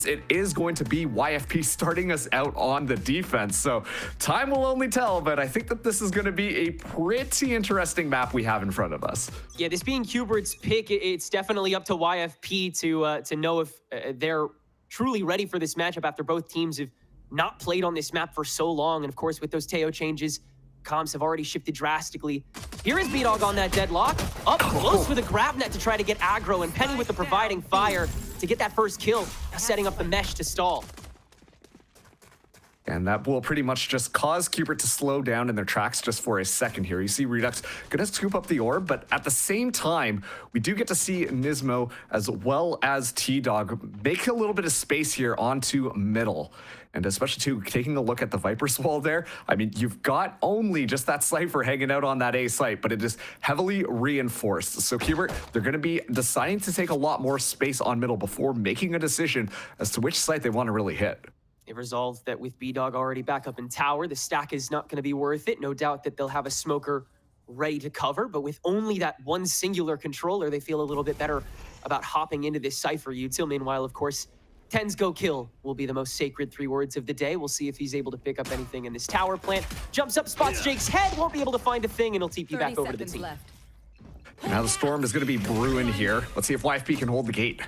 It is going to be YFP starting us out on the defense. So time will only tell, but I think that this is going to be a pretty interesting map we have in front of us. Yeah, this being Q*bert's pick, it's definitely up to YFP to know if they're truly ready for this matchup after both teams have not played on this map for so long. And of course, with those Teo changes, comms have already shifted drastically. Here is B-Dog on that deadlock. Up close with a grab net to try to get aggro, and Penny with the providing fire to get that first kill, setting up the mesh to stall. And that will pretty much just cause Q*bert to slow down in their tracks just for a second here. You see Redux gonna scoop up the orb, but at the same time, we do get to see Nismo as well as T-Dog make a little bit of space here onto middle. And especially too, taking a look at the Viper's wall there, I mean, you've got only just that Cypher hanging out on that A site, but it is heavily reinforced. So Q*bert, they're gonna be deciding to take a lot more space on middle before making a decision as to which site they wanna really hit. They resolved that with B-Dog already back up in tower, the stack is not going to be worth it. No doubt that they'll have a smoker ready to cover, but with only that one singular controller, they feel a little bit better about hopping into this Cypher util. Meanwhile, of course, 10's go kill will be the most sacred 3 words of the day. We'll see if he's able to pick up anything in this tower plant. Jumps up, spots Jake's head, won't be able to find a thing, and he'll TP back over to the team. Left. Now the storm is going to be brewing here. Let's see if YFP can hold the gate.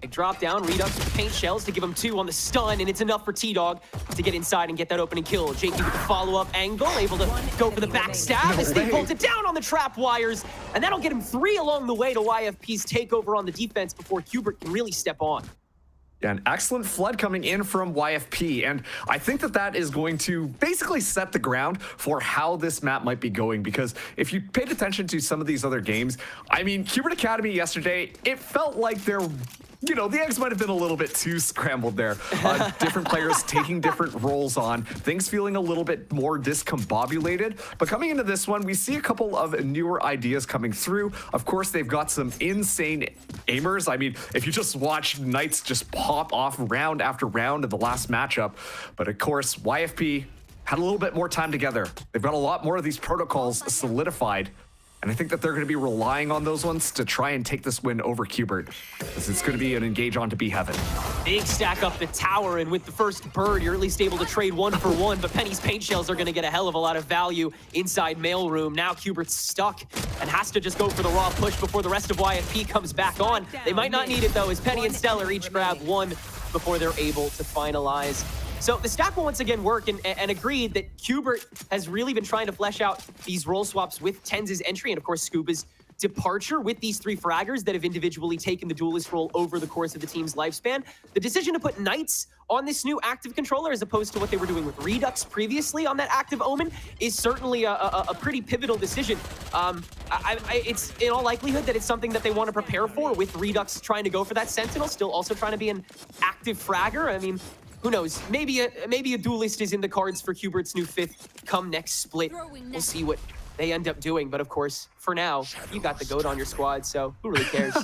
They drop down, Redux with paint shells to give him 2 on the stun, and it's enough for T-Dog to get inside and get that opening kill. Jakey with the follow-up angle, able to go for the backstab as they bolt it down on the trap wires, and that'll get him 3 along the way to YFP's takeover on the defense before Q*bert can really step on. Yeah, an excellent flood coming in from YFP, and I think that that is going to basically set the ground for how this map might be going, because if you paid attention to some of these other games, I mean, Q*bert Academy yesterday, it felt like they're, you know, the eggs might have been a little bit too scrambled there. Different players taking different roles on, things feeling a little bit more discombobulated. But coming into this one, we see a couple of newer ideas coming through. Of course, they've got some insane aimers. I mean, if you just watch Knights just pop off round after round in the last matchup. But of course, YFP had a little bit more time together. They've got a lot more of these protocols solidified. And I think that they're going to be relying on those ones to try and take this win over Q*bert, because it's going to be an engage on to be heaven. Big stack up the tower, and with the first bird, you're at least able to trade 1 for 1, but Penny's paint shells are going to get a hell of a lot of value inside mailroom. Now Q*bert's stuck and has to just go for the raw push before the rest of YFP comes back on. They might not need it, though, as Penny and Stellar each grab 1 before they're able to finalize. So the stack will once again work, and agreed that Q*bert has really been trying to flesh out these role swaps with TenZ's entry and, of course, Scuba's departure with these 3 fraggers that have individually taken the duelist role over the course of the team's lifespan. The decision to put Knights on this new active controller as opposed to what they were doing with Redux previously on that active Omen is certainly a pretty pivotal decision. It's in all likelihood that it's something that they want to prepare for, with Redux trying to go for that Sentinel, still also trying to be an active fragger. I mean, who knows? Maybe a duelist is in the cards for Q*bert's new 5th come next split. We'll see what they end up doing. But of course, for now, you got the GOAT on your squad, so who really cares?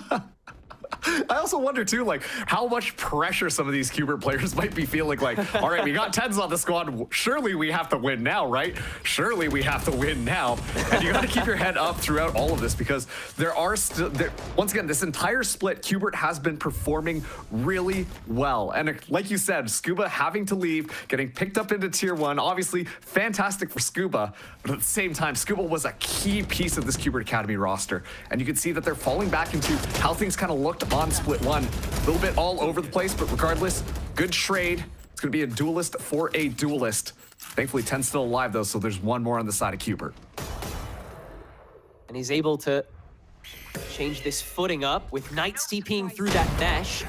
I also wonder too, like, how much pressure some of these Q*bert players might be feeling. Like, all right, we got 10s on the squad. Surely we have to win now, right? Surely we have to win now. And you got to keep your head up throughout all of this, because there are still, once again, this entire split, Q*bert has been performing really well. And like you said, Scuba having to leave, getting picked up into tier 1, obviously fantastic for Scuba. But at the same time, Scuba was a key piece of this Q*bert Academy roster. And you can see that they're falling back into how things kind of looked on split 1. A little bit all over the place, but regardless, good trade. It's going to be a duelist for a duelist. Thankfully, 10's still alive, though, so there's 1 more on the side of Q*bert. And he's able to change this footing up with Knights TPing through that mesh.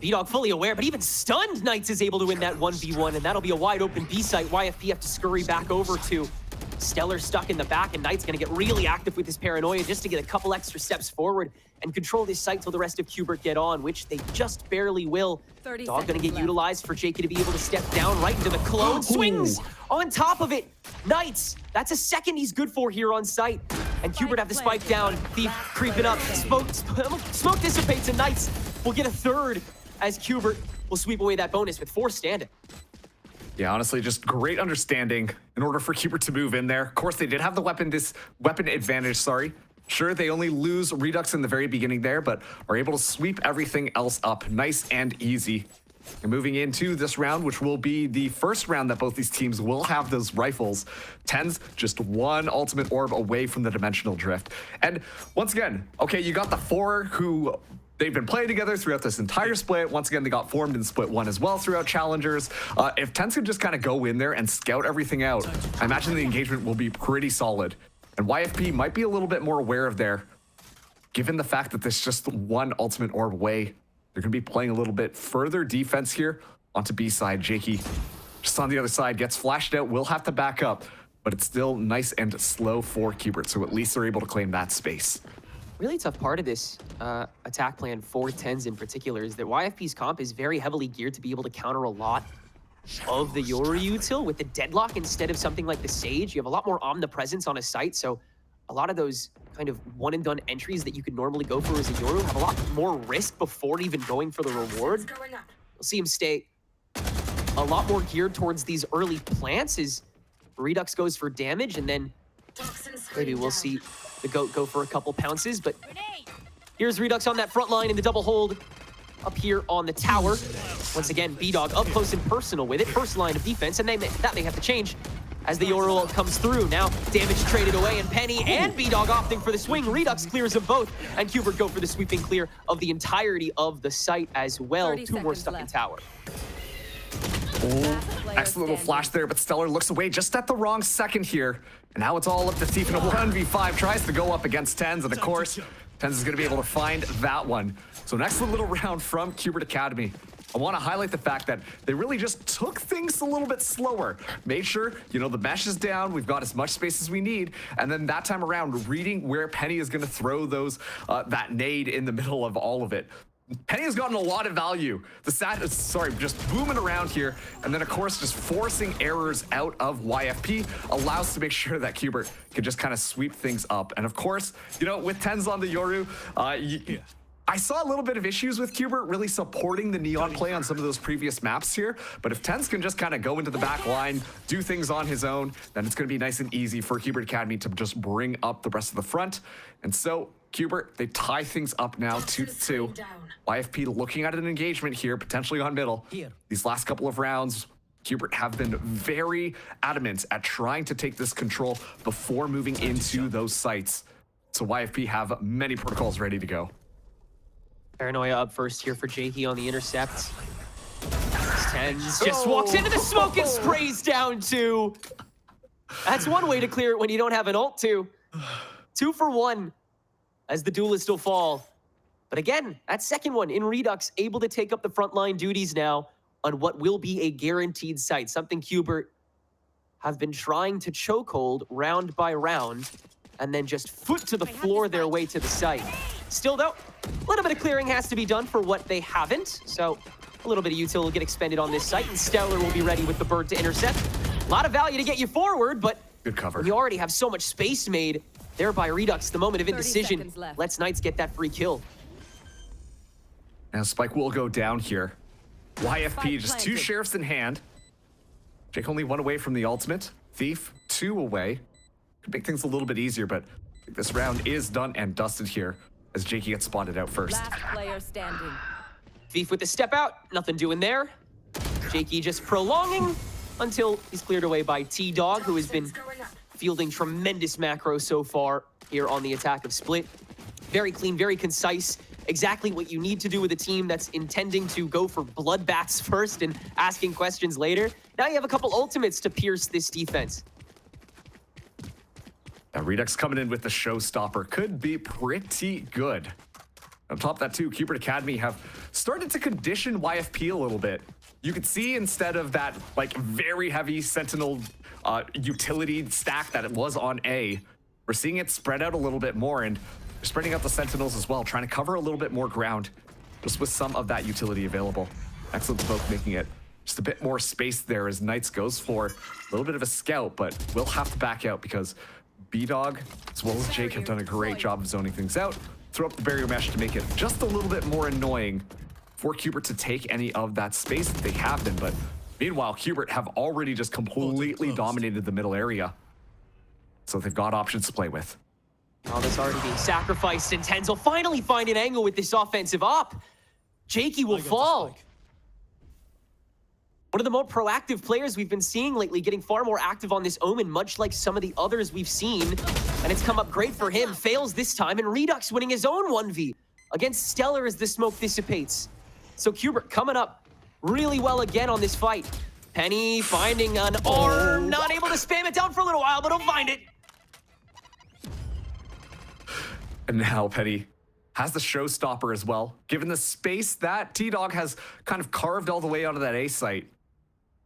B-Dog fully aware, but even stunned Knights is able to win that 1v1, and that'll be a wide open B site. YFP have to scurry back over to. Stellar stuck in the back, and Knight's going to get really active with his paranoia just to get a couple extra steps forward and control this site till the rest of Q*bert get on, which they just barely will. Dog going to get utilized for Jakey to be able to step down right into the clone. Swings on top of it. Knights, that's a second he's good for here on site. And Q*bert have the spike down. Thief creeping up. Smoke dissipates, and Knights will get a 3rd as Q*bert will sweep away that bonus with 4 standing. Yeah, honestly, just great understanding in order for Q*bert to move in there. Of course, they did have the weapon advantage, sorry. Sure, they only lose Redux in the very beginning there, but are able to sweep everything else up nice and easy. And moving into this round, which will be the first round that both these teams will have those rifles, Ten's just one ultimate orb away from the dimensional drift. And once again, okay, you got the 4 who they've been playing together throughout this entire split. Once again, they got formed in split 1 as well throughout Challengers. If Ten's could just kind of go in there and scout everything out, I imagine the engagement will be pretty solid. And YFP might be a little bit more aware of there, given the fact that there's just one ultimate orb away. They're going to be playing a little bit further defense here onto B side. Jakey just on the other side gets flashed out, will have to back up, but it's still nice and slow for Cubert, so at least they're able to claim that space. Really tough part of this attack plan for Tens in particular is that YFP's comp is very heavily geared to be able to counter a lot of the Yoru util with the deadlock instead of something like the Sage. You have a lot more omnipresence on a site, so a lot of those kind of one-and-done entries that you could normally go for as a Yoru have a lot more risk before even going for the reward. You'll see him stay a lot more geared towards these early plants as Redux goes for damage, and then maybe we'll see the Goat go for a couple pounces, but here's Redux on that front line in the double hold up here on the tower. Once again, B-Dog up close and personal with it. First line of defense, and that may have to change as the Yoru ult comes through. Now, damage traded away, and Penny and B-Dog opting for the swing. Redux clears them both, and Cubert go for the sweeping clear of the entirety of the site as well. 2 more stuck in tower. Oh, excellent little flash there, but Stellar looks away just at the wrong second here. And now it's all up to Thief in a 1v5. Tries to go up against Tens, and of course, Tens is going to be able to find that one. So an excellent little round from Cubert Academy. I want to highlight the fact that they really just took things a little bit slower. Made sure, the mesh is down, we've got as much space as we need, and then that time around, reading where Penny is going to throw those that nade in the middle of all of it. Penny has gotten a lot of value. The sat is, just booming around here, and then of course just forcing errors out of YFP allows to make sure that Cubert can just kind of sweep things up. And of course, with Tens on the Yoru, I saw a little bit of issues with Cubert really supporting the Neon play on some of those previous maps here, but if Tens can just kind of go into the back line, do things on his own, then it's going to be nice and easy for Cubert Academy to just bring up the rest of the front. And so Cubert, they tie things up now 2-2. YFP looking at an engagement here, potentially on middle. These last couple of rounds, Cubert have been very adamant at trying to take this control before moving into those sites. So YFP have many protocols ready to go. Paranoia up first here for Jakey on the intercept. Tens just walks into the smoke and sprays down 2. That's one way to clear it when you don't have an ult too. 2 for 1 as the duelist will fall. But again, that second one in Redux, able to take up the frontline duties now on what will be a guaranteed site. Something Cubert have been trying to chokehold round by round and then just foot to the floor their way to the site. Still though, a little bit of clearing has to be done for what they haven't. So a little bit of util will get expended on this site, and Stellar will be ready with the bird to intercept. A lot of value to get you forward, but good cover. You already have so much space made there by Redux. The moment of indecision lets Knights get that free kill. Now Spike will go down here. YFP just 2 sheriffs in hand. Jake only 1 away from the ultimate. Thief 2 away. Could make things a little bit easier, but this round is done and dusted here as Jakey gets spotted out first. Last player standing. Thief with the step out, nothing doing there. Jakey just prolonging until he's cleared away by T-Dog, who has been fielding tremendous macro so far here on the attack of Split. Very clean, very concise. Exactly what you need to do with a team that's intending to go for bloodbaths first and asking questions later. Now you have a couple ultimates to pierce this defense. Now Redux coming in with the showstopper could be pretty good. On top of that too, Cubert Academy have started to condition YFP a little bit. You could see instead of that very heavy Sentinel utility stack that it was on A, we're seeing it spread out a little bit more, and they're spreading out the Sentinels as well, trying to cover a little bit more ground just with some of that utility available. Excellent smoke making it just a bit more space there as Knights goes for a little bit of a scout, but will have to back out because B-Dog as well as Jake have done a great job of zoning things out. Throw up the barrier mesh to make it just a little bit more annoying for Cubert to take any of that space that they have been, but meanwhile, Cubert have already just completely dominated the middle area. So they've got options to play with. Oh, that's already being sacrificed, and Tenz will finally find an angle with this offensive op. Jakey will fall. One of the more proactive players we've been seeing lately, getting far more active on this Omen, much like some of the others we've seen. And it's come up great for him. Fails this time, and Redux winning his own 1v against Stellar as the smoke dissipates. So Cubert coming up really well again on this fight. Penny finding an orb, not able to spam it down for a little while, but he'll find it. And now Penny has the showstopper as well, given the space that T-Dog has kind of carved all the way onto that A site.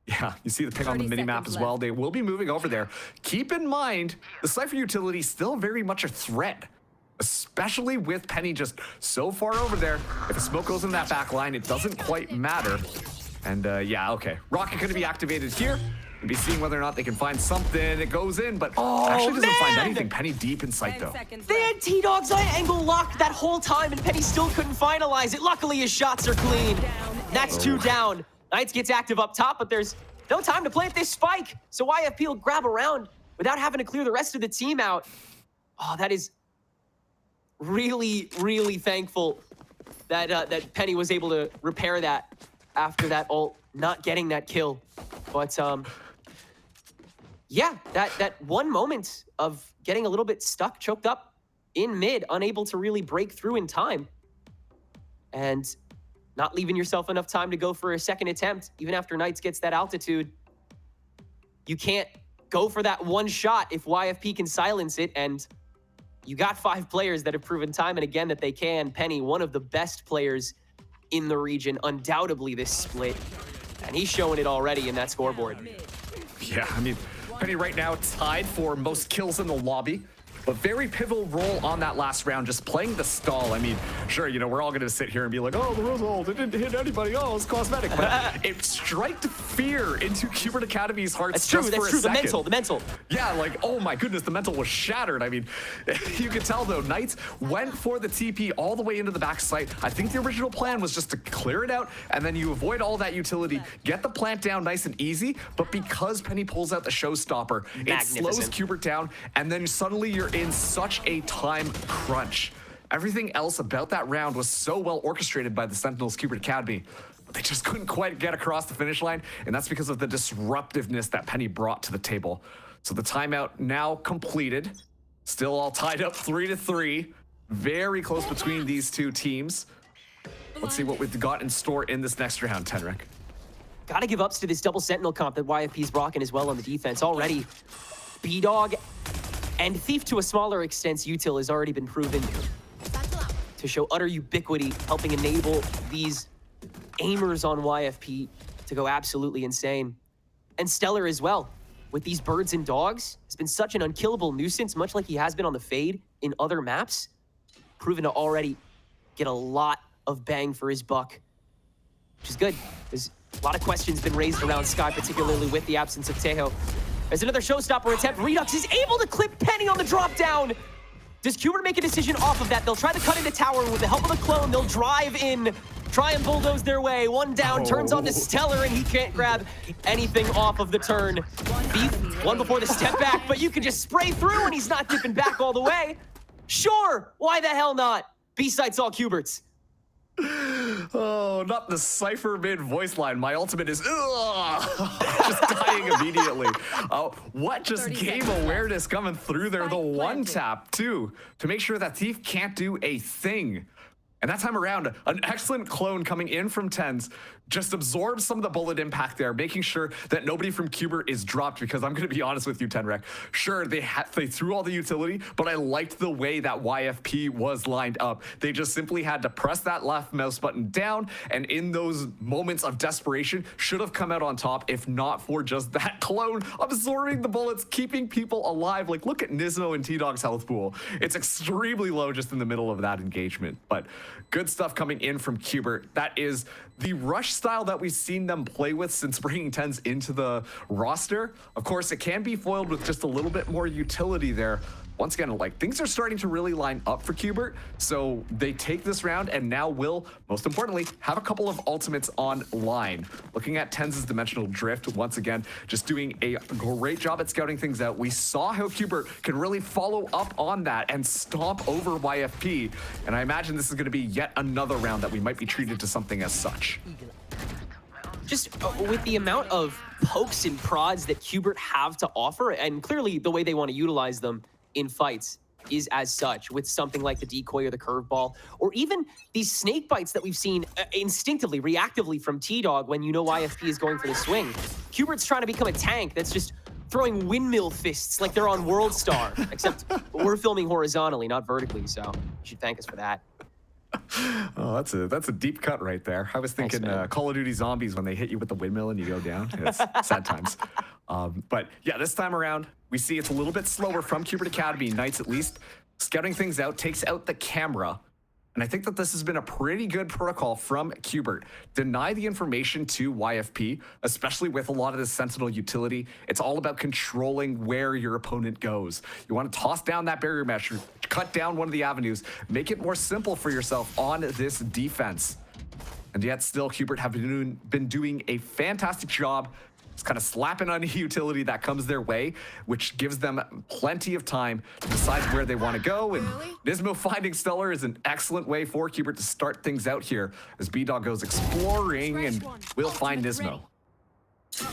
Yeah, you see the ping on the minimap as well. They will be moving over there. Keep in mind, the Cypher utility is still very much a threat, especially with Penny just so far over there. If the smoke goes in that back line, it doesn't quite matter. And yeah, okay. Rocket going to be activated here. We'll be seeing whether or not they can find something. It goes in, but actually doesn't find anything. Penny deep in sight, though. They had T-Dog's angle locked that whole time, and Penny still couldn't finalize it. Luckily, his shots are clean. That's 2 down. Knights gets active up top, but there's no time to plant this spike. So YFP will grab around without having to clear the rest of the team out. Oh, that is really, really thankful that that Penny was able to repair that after that ult, not getting that kill. But yeah, that one moment of getting a little bit stuck, choked up in mid, unable to really break through in time. And not leaving yourself enough time to go for a second attempt, even after Knights gets that altitude. You can't go for that one shot if YFP can silence it, and you got 5 players that have proven time and again that they can. Penny, one of the best players in the region, undoubtedly this split, and he's showing it already in that scoreboard. Yeah, I mean, Penny right now tied for most kills in the lobby. But very pivotal role on that last round, just playing the stall. I mean, sure, you know, we're all going to sit here and be like, oh, the result, it didn't hit anybody. Oh, it's cosmetic. But it striked fear into Cubert Academy's hearts. That's true, just that's for a true. second. The mental. Yeah, like, oh my goodness, the mental was shattered. I mean, you could tell, though, Knights went for the TP all the way into the back site. I think the original plan was just to clear it out, and then you avoid all that utility, get the plant down nice and easy. But because Penny pulls out the showstopper, it slows Cubert down, and then suddenly you're in such a time crunch. Everything else about that round was so well orchestrated by the Sentinels Cubert Academy, but they just couldn't quite get across the finish line, and that's because of the disruptiveness that Penny brought to the table. So the timeout now completed. Still all tied up 3-3. Very close between these two teams. Let's see what we've got in store in this next round, Tenrek. Gotta give ups to this double Sentinel comp that YFP's rocking as well on the defense. Already, B-Dog and Thief to a smaller extent, Util has already been proven to show utter ubiquity, helping enable these aimers on YFP to go absolutely insane. And Stellar as well, with these birds and dogs, has been such an unkillable nuisance, much like he has been on the Fade in other maps, proven to already get a lot of bang for his buck, which is good. There's a lot of questions been raised around Sky, particularly with the absence of Tejo. There's another showstopper attempt. Redux is able to clip Penny on the drop down. Does Cubert make a decision off of that? They'll try to cut into tower with the help of the clone. They'll drive in, try and bulldoze their way. One down, turns on to Stellar, and he can't grab anything off of the turn. Thief, one before the step back, but you can just spray through and he's not dipping back all the way. Sure, why the hell not? B-side's all Cubert's. Oh, not the Cypher mid voice line. My ultimate is just dying immediately. What just game awareness coming through there? The one tap too, to make sure that Thief can't do a thing. And that time around, an excellent clone coming in from Tenz just absorbs some of the bullet impact there, making sure that nobody from Cubert is dropped, because I'm going to be honest with you, Tenrek. Sure, they threw all the utility, but I liked the way that YFP was lined up. They just simply had to press that left mouse button down, and in those moments of desperation, should have come out on top, if not for just that clone absorbing the bullets, keeping people alive. Like, look at Nismo and T-Dog's health pool. It's extremely low just in the middle of that engagement, but good stuff coming in from Cubert. That is the rush style that we've seen them play with since bringing Tenz into the roster. Of course, it can be foiled with just a little bit more utility there, once again, like, things are starting to really line up for Qbert. So they take this round and now will, most importantly, have a couple of ultimates online. Looking at TenZ's Dimensional Drift, once again, just doing a great job at scouting things out. We saw how Qbert can really follow up on that and stomp over YFP. And I imagine this is going to be yet another round that we might be treated to something as such. Just with the amount of pokes and prods that Qbert have to offer, and clearly the way they want to utilize them in fights is as such, with something like the decoy or the curveball, or even these snake bites that we've seen instinctively, reactively from T-Dog when you know YFP is going for the swing. Qbert's trying to become a tank that's just throwing windmill fists like they're on World Star, except we're filming horizontally, not vertically, so you should thank us for that. Oh, that's a deep cut right there. I was thinking Call of Duty Zombies when they hit you with the windmill and you go down. It's sad times. But yeah, this time around, we see it's a little bit slower from Qbert Academy. Knights at least scouting things out, takes out the camera. And I think that this has been a pretty good protocol from Qbert. Deny the information to YFP, especially with a lot of the Sentinel utility. It's all about controlling where your opponent goes. You want to toss down that barrier mesh, or cut down one of the avenues, make it more simple for yourself on this defense. And yet still, Qbert have been doing a fantastic job. It's kind of slapping on a utility that comes their way, which gives them plenty of time to decide where they want to go. And Nismo finding Stellar is an excellent way for Qbert to start things out here as B-Dog goes exploring, and we'll find Nismo.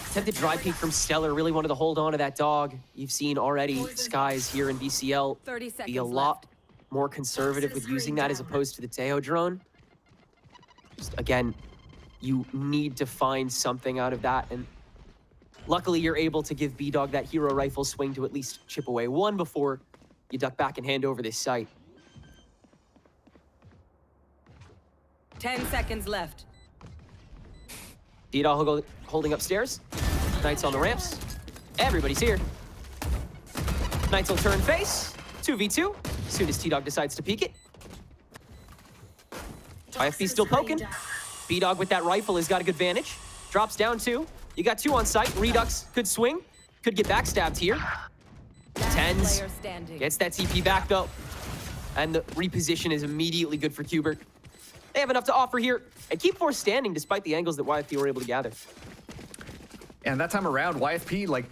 Attempted dry peek from Stellar, really wanted to hold on to that dog. You've seen already Skies here in BCL be a lot more conservative with using that as opposed to the Teo drone. Just, again, you need to find something out of that, and luckily, you're able to give B-Dog that hero rifle swing to at least chip away one before you duck back and hand over this site. 10 seconds left. B-Dog holding upstairs. Knights on the ramps. Everybody's here. Knights will turn face. 2v2. As soon as T-Dog decides to peek it. YFP still poking. B-Dog with that rifle has got a good vantage. Drops down two. You got two on site. Redux could swing. Could get backstabbed here. TenZ gets that TP back though. And the reposition is immediately good for Qbert. They have enough to offer here and keep Force standing despite the angles that YFP were able to gather. And that time around, YFP, like,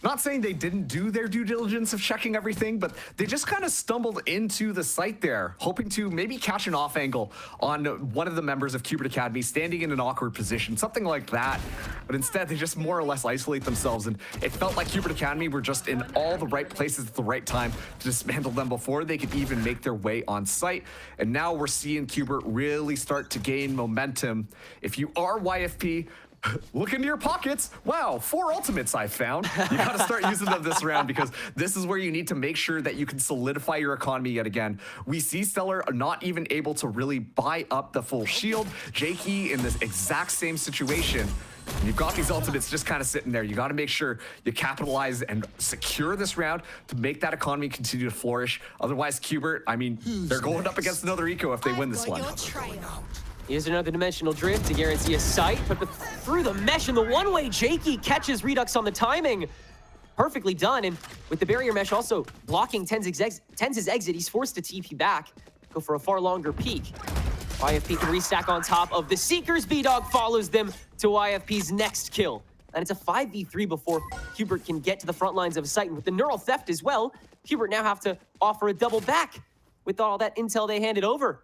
not saying they didn't do their due diligence of checking everything, but they just kind of stumbled into the site there, hoping to maybe catch an off angle on one of the members of Qbert Academy standing in an awkward position, something like that. But instead, they just more or less isolate themselves, and it felt like Qbert Academy were just in all the right places at the right time to dismantle them before they could even make their way on site. And now we're seeing Qbert really start to gain momentum. If you are YFP, look into your pockets. Wow, 4 ultimates I found. You got to start using them this round, because this is where you need to make sure that you can solidify your economy yet again. We see Stellar not even able to really buy up the full shield. Jakey in this exact same situation. And you've got these ultimates just kind of sitting there. You got to make sure you capitalize and secure this round to make that economy continue to flourish. Otherwise, Qbert, I mean, they're going up against another eco if they win this one. Here's another dimensional drift to guarantee a sight, but through the mesh and the one-way, Jakey catches Redux on the timing. Perfectly done, and with the barrier mesh also blocking TenZ's exit, he's forced to TP back, go for a far longer peek. YFP can restack on top of the Seekers. B-Dog follows them to YFP's next kill. And it's a 5v3 before Qbert can get to the front lines of a site. And with the neural theft as well, Qbert now have to offer a double back with all that intel they handed over.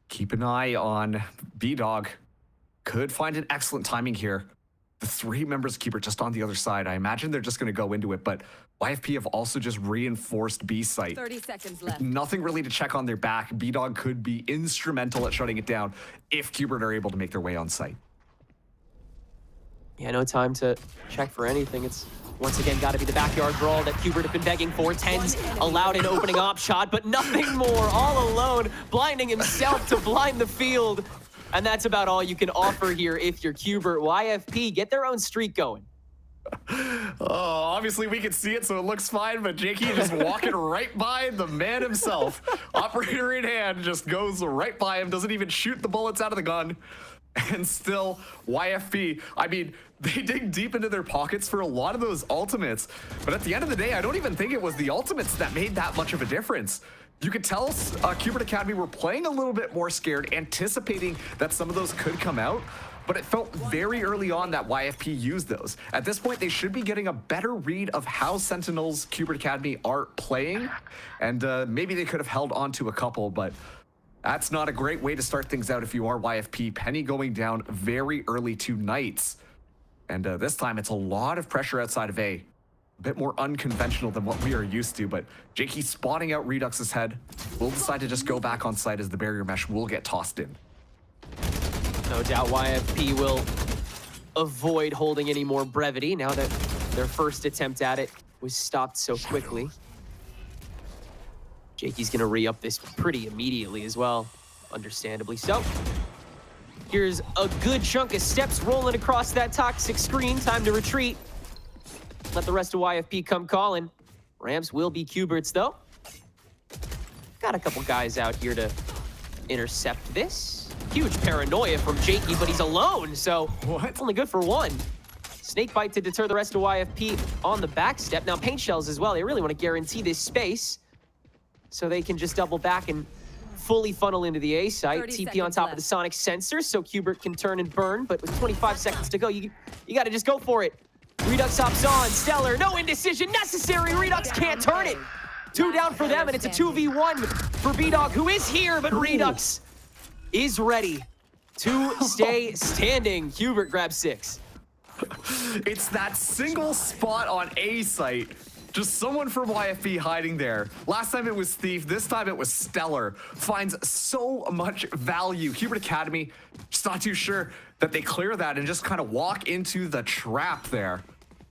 Keep an eye on B-Dog. Could find an excellent timing here. The 3 members of Qbert just on the other side. I imagine they're just going to go into it, but YFP have also just reinforced B site. 30 seconds left. Nothing really to check on their back. B-Dog could be instrumental at shutting it down if Qbert are able to make their way on site. Yeah, no time to check for anything. It's once again got to be the backyard brawl that Qbert have been begging for. TenZ allowed an opening op shot, but nothing more. All alone, blinding himself to blind the field. And that's about all you can offer here if you're Qbert. YFP get their own streak going. Oh, obviously we can see it, so it looks fine, but Jakey just walking right by the man himself. Operator in hand just goes right by him, doesn't even shoot the bullets out of the gun. And still, YFP, I mean, they dig deep into their pockets for a lot of those ultimates. But at the end of the day, I don't even think it was the ultimates that made that much of a difference. You could tell Cubert Academy were playing a little bit more scared, anticipating that some of those could come out. But it felt very early on that YFP used those. At this point, they should be getting a better read of how Sentinels Cubert Academy are playing. And maybe they could have held on to a couple, but that's not a great way to start things out if you are YFP. Penny going down very early to Knights. And this time, it's a lot of pressure outside of A. A bit more unconventional than what we are used to, but Jakey spotting out Redux's head. Will decide to just go back on site as the barrier mesh will get tossed in. No doubt YFP will avoid holding any more brevity now that their first attempt at it was stopped so quickly. Jakey's gonna re-up this pretty immediately as well, understandably so. Here's a good chunk of steps rolling across that toxic screen. Time to retreat. Let the rest of YFP come calling. Ramps will be Cubert's though. Got a couple guys out here to intercept this. Huge paranoia from Jakey, but he's alone, so it's only good for one. Snake bite to deter the rest of YFP on the back step. Now paint shells as well. They really want to guarantee this space so they can just double back and fully funnel into the A site. TP on top of the sonic sensor so Cubert can turn and burn, but with 25 seconds to go, you got to just go for it. Redux hops on, Stellar, no indecision necessary. Redux can't turn it. 2 down for them, and it's a 2v1 for B-Dog, who is here, but Redux is ready to stay standing. Cubert grabs 6. It's that single spot on A site. Just someone from YFP hiding there. Last time it was Thief, this time it was Stellar. Finds so much value. Cubert Academy, just not too sure that they clear that and just kind of walk into the trap there.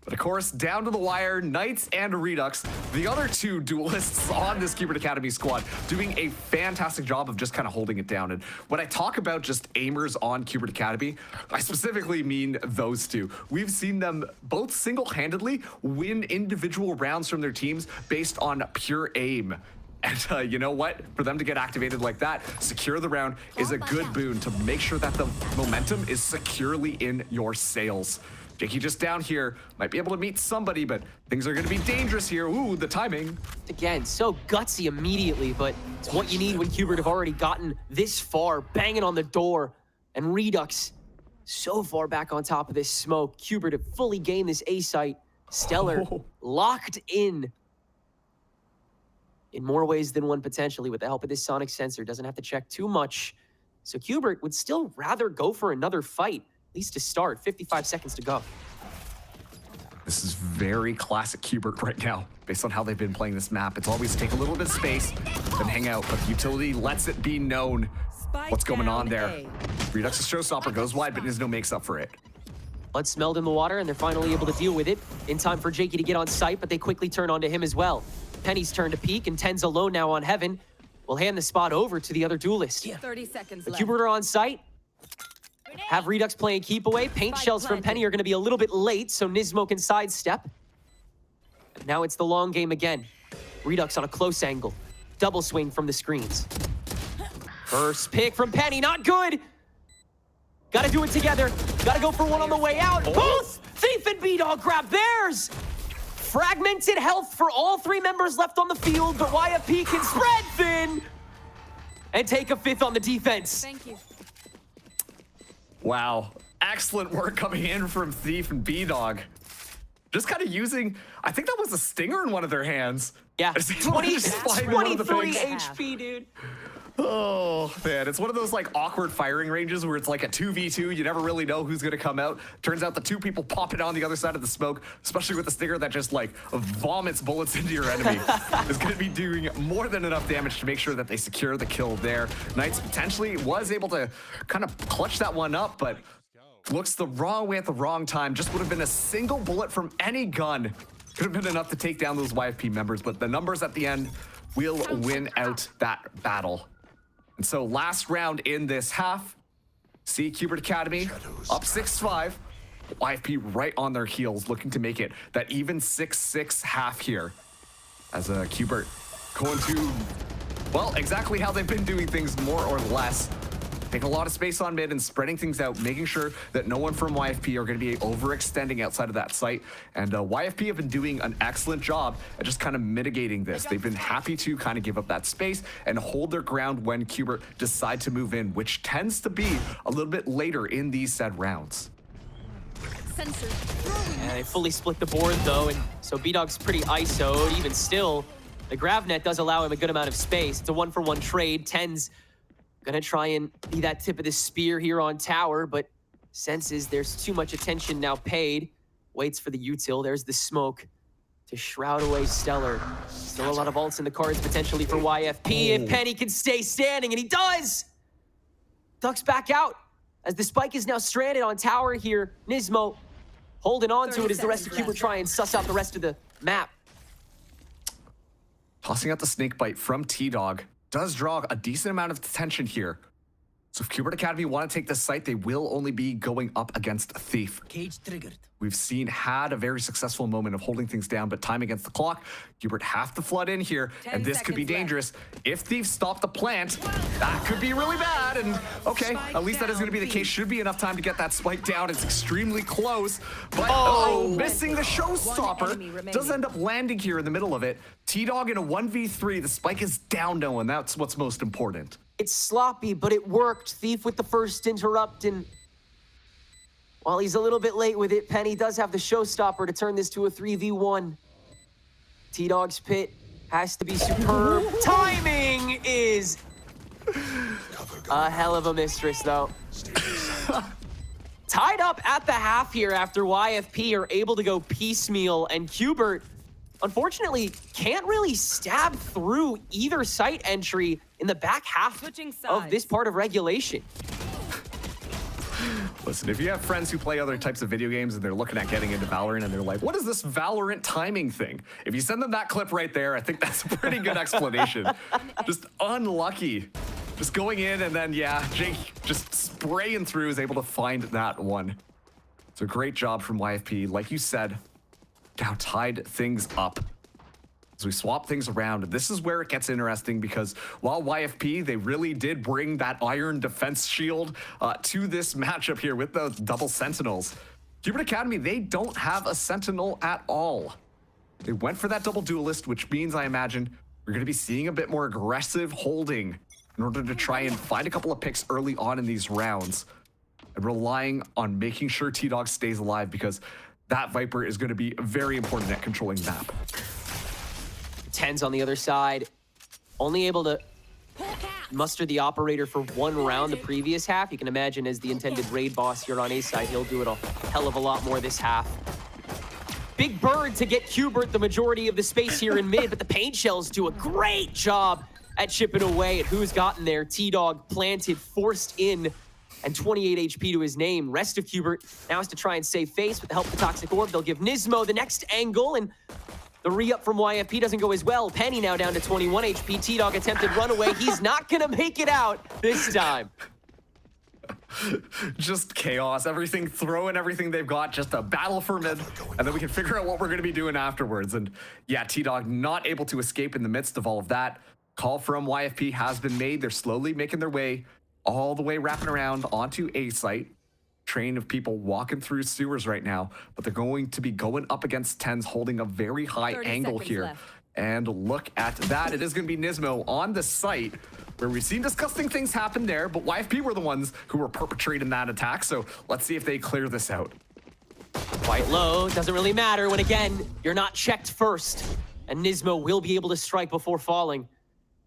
But of course, down to the wire, Knights and Redux, the other two duelists on this Cubert Academy squad, doing a fantastic job of just kind of holding it down. And when I talk about just aimers on Cubert Academy, I specifically mean those two. We've seen them both single-handedly win individual rounds from their teams based on pure aim. And you know what? For them to get activated like that, secure the round is a good boon to make sure that the momentum is securely in your sails. Jakey just down here, might be able to meet somebody, but things are gonna be dangerous here. Ooh, the timing. Again, so gutsy immediately, but it's what you need when Cubert have already gotten this far, banging on the door. And Redux so far back on top of this smoke. Cubert have fully gained this A site. Stellar locked in more ways than one potentially with the help of this sonic sensor. Doesn't have to check too much. So Cubert would still rather go for another fight. At least to start, 55 seconds to go. This is very classic Cubert right now, based on how they've been playing this map. It's always take a little bit of space, then hang out, but the utility lets it be known what's going on there. Redux's showstopper goes wide, but there's no makes up for it. Blood smelled in the water, and they're finally able to deal with it. In time for Jakey to get on site, but they quickly turn onto him as well. Penny's turn to peek, and 10's alone now on Heaven. Will hand the spot over to the other duelist. 30 seconds The left. Cubert are on site. Have Redux playing keep away. Paint shells from Penny are going to be a little bit late, so Nismo can sidestep. Now it's the long game again. Redux on a close angle. Double swing from the screens. First pick from Penny, not good. Got to do it together. Got to go for one on the way out. Both Thief and B-Dog grab theirs. Fragmented health for all 3 members left on the field, but YFP can spread thin and take a 5th on the defense. Thank you. Wow, excellent work coming in from Thief and B-Dog. Just kind of using, I think that was a stinger in one of their hands. Yeah, Just 23 flying one of the pigs. HP, dude. Oh, man, it's one of those like awkward firing ranges where it's like a 2v2. You never really know who's gonna come out. Turns out the 2 people popping on the other side of the smoke, especially with the stinger that just like vomits bullets into your enemy, is gonna be doing more than enough damage to make sure that they secure the kill there. Knights potentially was able to kind of clutch that one up, but looks the wrong way at the wrong time. Just would have been a single bullet from any gun. Could have been enough to take down those YFP members, but the numbers at the end will win out that battle. And so last round in this half, see Cubert Academy up 6-5. YFP right on their heels, looking to make it that even 6-6 half here. As Cubert going to, well, exactly how they've been doing things more or less. taking a lot of space on mid and spreading things out, making sure that no one from YFP are going to be overextending outside of that site. And YFP have been doing an excellent job at just kind of mitigating this. They've been happy to kind of give up that space and hold their ground when Qbert decide to move in, which tends to be a little bit later in these said rounds. And they fully split the board though, and so B-Dog's pretty ISO'd. Even still, the GravNet does allow him a good amount of space. It's a 1-for-1 trade. Ten's gonna try and be that tip of the spear here on tower, but senses there's too much attention now paid. Waits for the util. There's the smoke to shroud away Stellar. Still a lot of ults in the cards potentially for YFP. If Penny can stay standing, and he does! Ducks back out as the spike is now stranded on tower here. Nismo holding on to it as the rest of Qbert try and suss out the rest of the map. Tossing out the snake bite from T-Dog does draw a decent amount of attention here. So if Qbert Academy want to take this site, they will only be going up against Thief. Cage triggered. We've seen had a very successful moment of holding things down, but time against the clock. Qbert have to flood in here, and this could be dangerous. If Thief stop the plant, that could be really bad. And okay, at least that is going to be the case. Should be enough time to get that spike down. It's extremely close, but missing the showstopper. Does end up landing here in the middle of it. T-Dog in a 1v3. The spike is down though, and that's what's most important. It's sloppy, but it worked. Thief with the first interrupt, and while he's a little bit late with it, Penny does have the showstopper to turn this to a 3v1. T-Dog's pit has to be superb. Timing is a hell of a mistress, though. Tied up at the half here after YFP are able to go piecemeal, and Qbert, unfortunately, can't really stab through either site entry in the back half of this part of regulation. Listen, if you have friends who play other types of video games and they're looking at getting into Valorant and they're like, what is this Valorant timing thing? If you send them that clip right there, I think that's a pretty good explanation. Just unlucky. Just going in and then, yeah, Jake just spraying through is able to find that one. So great job from YFP. Like you said, now tied things up. As we swap things around, this is where it gets interesting because while YFP, they really did bring that iron defense shield to this matchup here with those double sentinels. Qbert Academy, they don't have a sentinel at all. They went for that double duelist, which means I imagine we're going to be seeing a bit more aggressive holding in order to try and find a couple of picks early on in these rounds and relying on making sure T-Dog stays alive because that Viper is going to be very important at controlling map. Ten's on the other side, only able to muster the operator for one round the previous half. You can imagine as the intended raid boss here on A side, he'll do it a hell of a lot more this half. Big bird to get Qbert the majority of the space here in mid, but the paint shells do a great job at chipping away at who's gotten there. T-Dog planted, forced in, and 28 HP to his name. Rest of Qbert now has to try and save face with the help of the Toxic Orb. They'll give Nismo the next angle, and the re-up from YFP doesn't go as well. Penny now down to 21 HP. T-Dog attempted runaway. He's not gonna make it out this time. Just chaos, everything, throwing everything they've got, just a battle for mid, and then we can figure out what we're gonna be doing afterwards. And yeah, T-Dog not able to escape in the midst of all of that. Call from YFP has been made. They're slowly making their way all the way wrapping around onto A site. Train of people walking through sewers right now, but they're going to be going up against Tens holding a very high angle here. Left. And look at that. It is going to be Nismo on the site where we've seen disgusting things happen there, but YFP were the ones who were perpetrating that attack. So let's see if they clear this out. Quite low, doesn't really matter when again, you're not checked first. And Nismo will be able to strike before falling.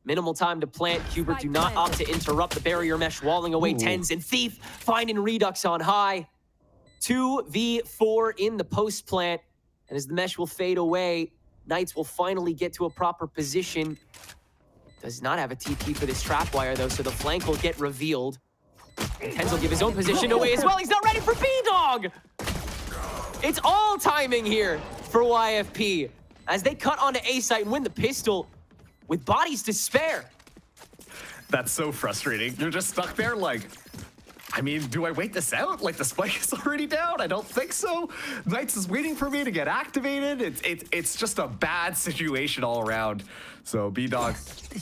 Minimal time to plant. Qbert do not opt to interrupt the barrier mesh, walling away Tens, and Thief finding Redux on high. 2v4 in the post plant, and as the mesh will fade away, Knights will finally get to a proper position. Does not have a TP for this trapwire though, so the flank will get revealed. And Tens will give his own position away as well. He's not ready for B-Dog! It's all timing here for YFP as they cut onto A site and win the pistol with bodies to spare. That's so frustrating. You're just stuck there like, I mean, do I wait this out? Like the spike is already down? I don't think so. Knights is waiting for me to get activated. It's just a bad situation all around. So B-Dog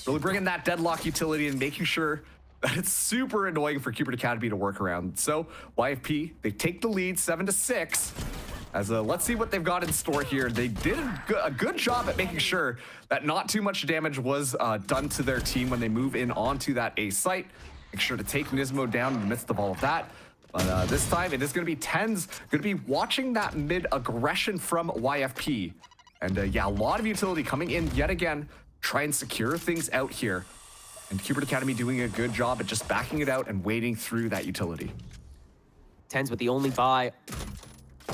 really bringing that deadlock utility and making sure that it's super annoying for Cubert Academy to work around. So YFP, they take the lead 7-6. As let's see what they've got in store here. They did a good job at making sure that not too much damage was done to their team when they move in onto that A site. Make sure to take Nismo down in the midst of all of that. But this time it is going to be TenZ going to be watching that mid aggression from YFP. And yeah, a lot of utility coming in yet again. Try and secure things out here. And Cubert Academy doing a good job at just backing it out and waiting through that utility. TenZ with the only buy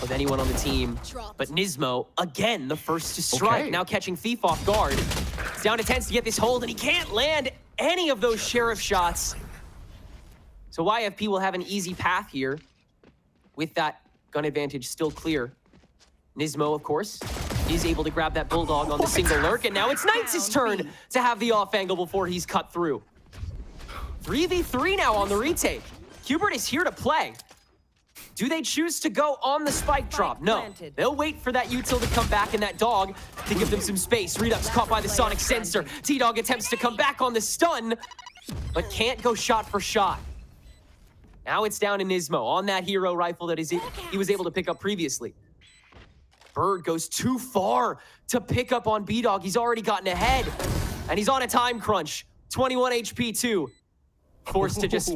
of anyone on the team, but Nismo, again, the first to strike, Okay. now catching Thief off guard. It's down to TenZ to get this hold, and he can't land any of those Sheriff shots. So YFP will have an easy path here with that gun advantage still clear. Nismo, of course, is able to grab that Bulldog on the single lurk, and now it's Knights' turn to have the off angle before he's cut through. 3v3 now on the retake. Cubert is here to play. Do they choose to go on the spike drop? No. Planted. They'll wait for that util to come back and that dog to give them some space. Redux caught by the sonic sensor. T-Dog attempts to come back on the stun, but can't go shot for shot. Now it's down to Nismo on that hero rifle that he was able to pick up previously. Bird goes too far to pick up on B-Dog. He's already gotten ahead, and he's on a time crunch. 21 HP too. Forced to just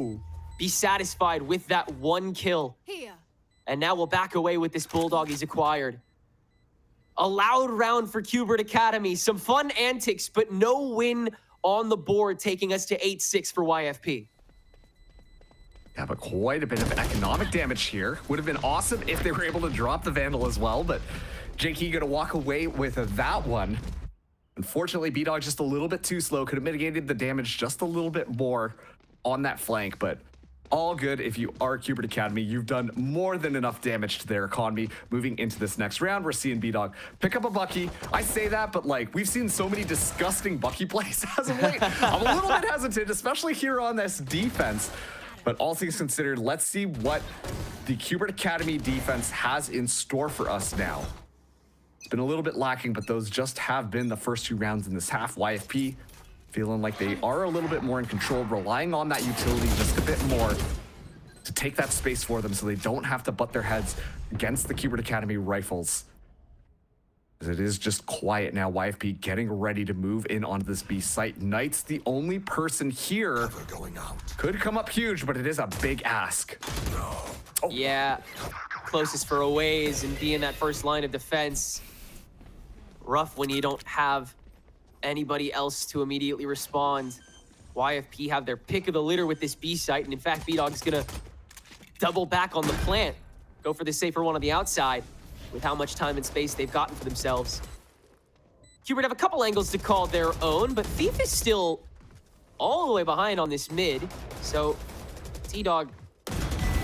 be satisfied with that one kill. Here. And now we'll back away with this Bulldog he's acquired. A loud round for Cubert Academy. Some fun antics, but no win on the board, taking us to 8-6 for YFP. Yeah, but quite a bit of economic damage here. Would have been awesome if they were able to drop the Vandal as well, but Jakey gonna walk away with that one. Unfortunately, B-Dog just a little bit too slow. Could have mitigated the damage just a little bit more on that flank, but all good if you are Cubert Academy. You've done more than enough damage to their economy. Moving into this next round, we're seeing B-Dog pick up a Bucky. I say that, but like, we've seen so many disgusting Bucky plays as of late. I'm a little bit hesitant, especially here on this defense. But all things considered, let's see what the Cubert Academy defense has in store for us now. It's been a little bit lacking, but those just have been the first 2 rounds in this half. YFP feeling like they are a little bit more in control, relying on that utility just a bit more to take that space for them so they don't have to butt their heads against the Cubert Academy rifles. As it is just quiet now, YFP getting ready to move in onto this B site. Knight's the only person here. Could come up huge, but it is a big ask. Oh. Yeah, closest for a ways and be in that first line of defense. Rough when you don't have anybody else to immediately respond. YFP have their pick of the litter with this B site, and in fact, B-Dog's gonna double back on the plant. Go for the safer one on the outside with how much time and space they've gotten for themselves. Cubert have a couple angles to call their own, but Thief is still all the way behind on this mid, so T-Dog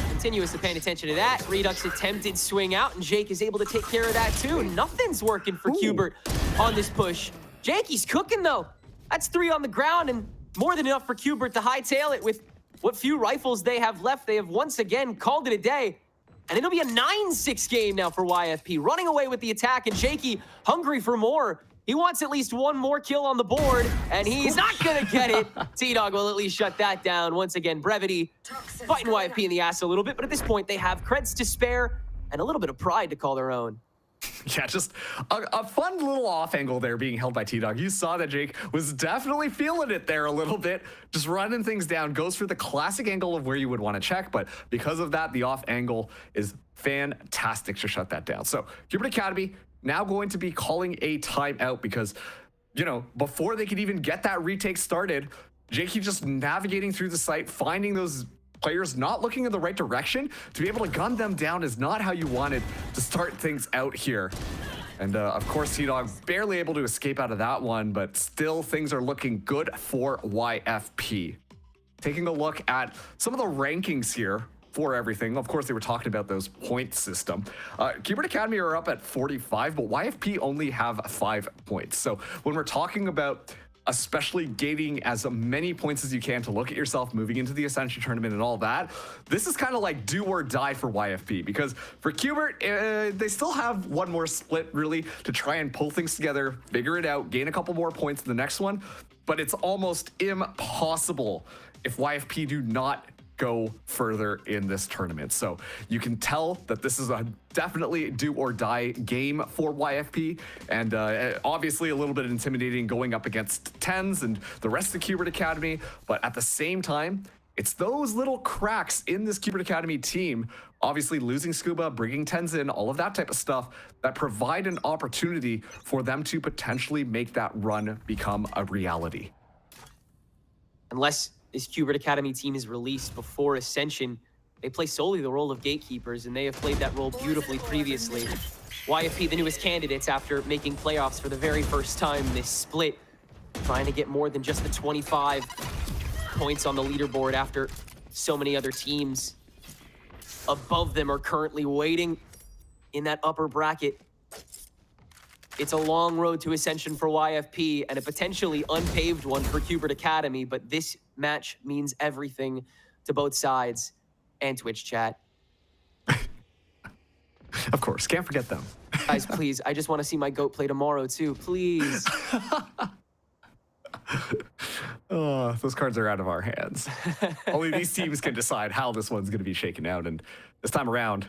continuously paying attention to that. Redux attempted swing out, and Jake is able to take care of that too. Nothing's working for Cubert on this push. Jakey's cooking though. That's 3 on the ground and more than enough for Cubert to hightail it with what few rifles they have left. They have once again called it a day. And it'll be a 9-6 game now for YFP, running away with the attack, and Jakey hungry for more. He wants at least one more kill on the board, and he's not gonna get it. T-Dog will at least shut that down. Once again, Brevity fighting YFP in the ass a little bit, but at this point they have creds to spare and a little bit of pride to call their own. Yeah, just a fun little off angle there being held by T-Dog. You saw that Jake was definitely feeling it there a little bit, just running things down, goes for the classic angle of where you would want to check, but because of that, the off angle is fantastic to shut that down. So Cubert Academy now going to be calling a timeout because, you know, before they could even get that retake started, Jakey just navigating through the site, finding those players not looking in the right direction. To be able to gun them down is not how you wanted to start things out here. And of course, T-Dog barely able to escape out of that one, but still things are looking good for YFP. Taking a look at some of the rankings here for everything. Of course, they were talking about those point system. Cubert Academy are up at 45, but YFP only have 5 points. So when we're talking about especially gating as many points as you can to look at yourself moving into the Ascension tournament and all that, this is kind of like do or die for YFP, because for Cubert, they still have one more split really to try and pull things together, figure it out, gain a couple more points in the next one, but it's almost impossible if YFP do not go further in this tournament. So you can tell that this is a definitely do or die game for YFP, and obviously a little bit intimidating going up against TenZ and the rest of Qbert Academy, but at the same time, it's those little cracks in this Qbert Academy team, obviously losing Scuba, bringing TenZ in, all of that type of stuff, that provide an opportunity for them to potentially make that run become a reality. Unless this Qbert Academy team is released before Ascension, they play solely the role of gatekeepers, and they have played that role beautifully previously. YFP, the newest candidates after making playoffs for the very first time this split, trying to get more than just the 25 points on the leaderboard after so many other teams above them are currently waiting in that upper bracket. It's a long road to Ascension for YFP and a potentially unpaved one for Qbert Academy, but this match means everything to both sides and Twitch chat. Of course, can't forget them. Guys, please, I just want to see my GOAT play tomorrow too, please. Oh, those cards are out of our hands. Only these teams can decide how this one's going to be shaken out, and this time around,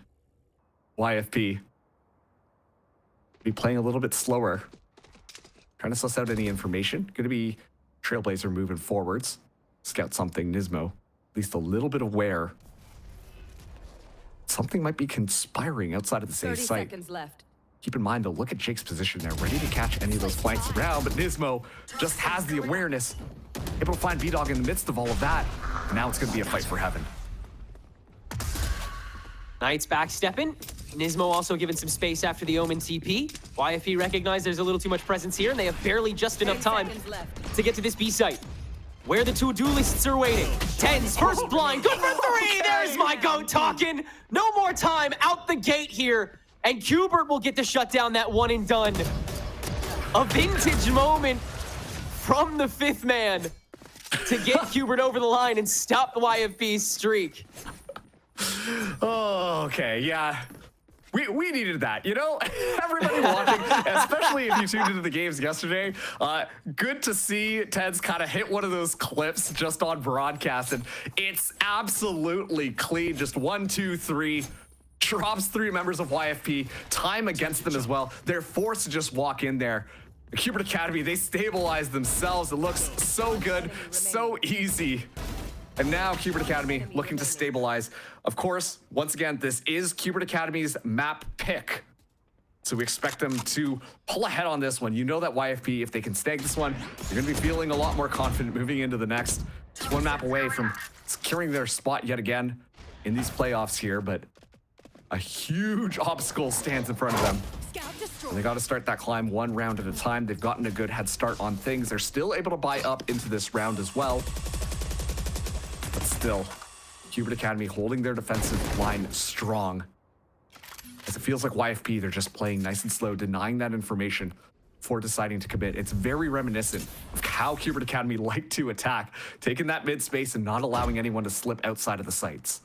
YFP be playing a little bit slower, trying to suss out any information. Going to be Trailblazer moving forwards, scout something. Nismo, at least a little bit aware. Something might be conspiring outside of the safe 30 site. seconds left. Keep in mind, though, look at Jake's position there, ready to catch any of those flanks around, but Nismo just has the awareness, able to find B-Dog in the midst of all of that. Now it's going to be a fight for heaven. Knights backstepping. Nismo also given some space after the Omen TP. YFP recognize there's a little too much presence here, and they have barely just enough time to get to this B site, where the two duelists are waiting. TenZ, first blind, go for three! There's my GOAT talking! No more time, out the gate here, and Qbert will get to shut down that one and done. A vintage moment from the fifth man to get Qbert over the line and stop the YFP's streak. Oh, okay, yeah. We needed that, you know? Everybody watching, especially if you tuned into the games yesterday, good to see TenZ kind of hit one of those clips just on broadcast, and it's absolutely clean. Just 1, 2, 3. Drops 3 members of YFP. Time against them as well. They're forced to just walk in there. The Qbert Academy, they stabilize themselves. It looks so good, so easy. And now Qbert Academy looking to stabilize. Of course, once again, this is Qbert Academy's map pick. So we expect them to pull ahead on this one. You know that YFP, if they can snag this one, you're gonna be feeling a lot more confident moving into the next. Just one map away from securing their spot yet again in these playoffs here, but a huge obstacle stands in front of them. And they got to start that climb one round at a time. They've gotten a good head start on things. They're still able to buy up into this round as well. But still, Qbert Academy holding their defensive line strong. As it feels like YFP, they're just playing nice and slow, denying that information before deciding to commit. It's very reminiscent of how Qbert Academy like to attack, taking that mid space and not allowing anyone to slip outside of the sights.